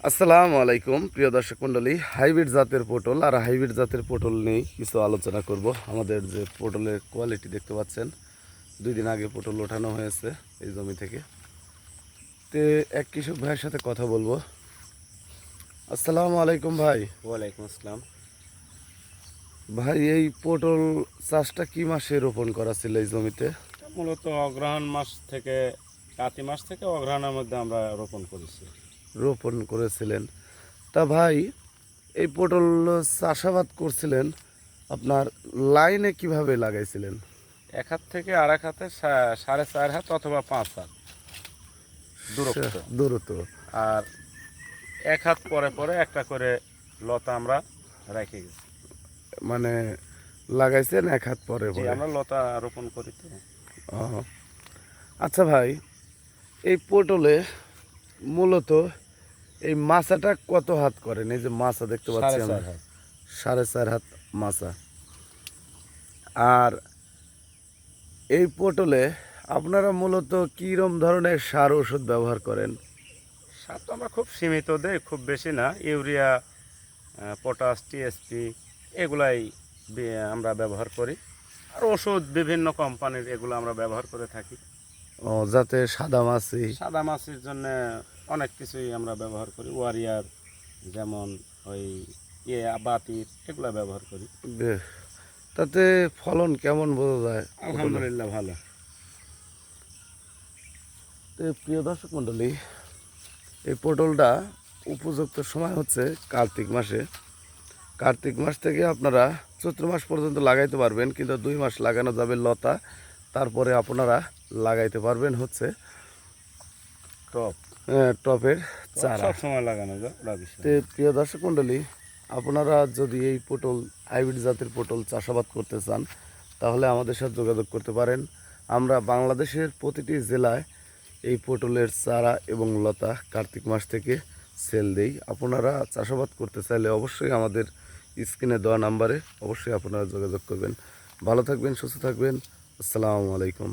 আসসালামু আলাইকুম প্রিয় দর্শক মণ্ডলী। হাইব্রিড জাতের পটল আর হাইব্রিড জাতের পটল নিয়ে কিছু আলোচনা করব। আমাদের যে পটলের কোয়ালিটি দেখতে পাচ্ছেন, 2 দিন আগে পটল ওঠানো হয়েছে এই জমি থেকে। তে এক কৃষক ভাইয়ের সাথে কথা বলবো। আসসালামু আলাইকুম ভাই। ওয়ালাইকুম আসসালাম। ভাই, এই পটল চাষটা কি মাসে রোপণ করা ছিল এই জমিতে? মূলত অগ্রহায়ণ মাস থেকে কাতি মাস থেকে অগ্রহায়ণের মধ্যে আমরা রোপণ করেছি। রোপণ করেছিলেন। তা ভাই, এই পটল চাষাবাদ করছিলেন আপনার লাইনে কিভাবে লাগাইছিলেন? এক হাত থেকে আর এক হাতে 4.5 হাত অথবা 5 হাত দূরত্ব। দূরত্ব। আর এক হাত পরে পরে একটা করে লতা আমরা রেখে গেছি। মানে লাগাইছেন এক হাত পরে জি, পরে? আমরা লতা রোপণ করি তো। ও, আচ্ছা ভাই, এই পটলে মূলত এই মাচাটা কত হাত করেন? এই যে মাচা দেখতে পাচ্ছি আমরা, 4.5 হাত। 4.5 হাত মাচা। আর এই পটলে আপনারা মূলত কীরকম ধরনের সার ওষুধ ব্যবহার করেন? সার তো আমরা খুব সীমিত দেই, খুব বেশি না। ইউরিয়া, পটাশ, টিএসপি এগুলাই আমরা ব্যবহার করি। আর ওষুধ বিভিন্ন কোম্পানির এগুলো আমরা ব্যবহার করে থাকি। ও, যাতে সাদা মাছি। সাদা মাছের জন্য অনেক কিছুই আমরা ব্যবহার করি। ওয়ারিয়ার, যেমন ওই বাতির, এগুলো ব্যবহার করি। তাতে ফলন কেমন বোঝা যায়? আলহামদুলিল্লাহ ভালো। তো প্রিয় দর্শক মণ্ডলী, এই পটলটা উপযুক্ত সময় হচ্ছে কার্তিক মাসে। কার্তিক মাস থেকে আপনারা চৈত্র মাস পর্যন্ত লাগাইতে পারবেন, কিন্তু 2 মাস লাগানো যাবে লতা। তারপরে আপনারা লাগাইতে পারবেন হচ্ছে টপ টপের চারা। সব সময় লাগানো যায়। তো প্রিয় দর্শক মণ্ডলী, আপনারা যদি এই পটল হাইব্রিড জাতের পটল চাষাবাদ করতে চান, তাহলে আমাদের সাথে যোগাযোগ করতে পারেন। আমরা বাংলাদেশের প্রতিটি জেলায় এই পটলের চারা এবং লতা কার্তিক মাস থেকে সেল দেই। আপনারা চাষাবাদ করতে চাইলে অবশ্যই আমাদের স্ক্রিনে দেওয়া নাম্বারে অবশ্যই আপনারা যোগাযোগ করবেন। ভালো থাকবেন, সুস্থ থাকবেন। আসসালামু আলাইকুম।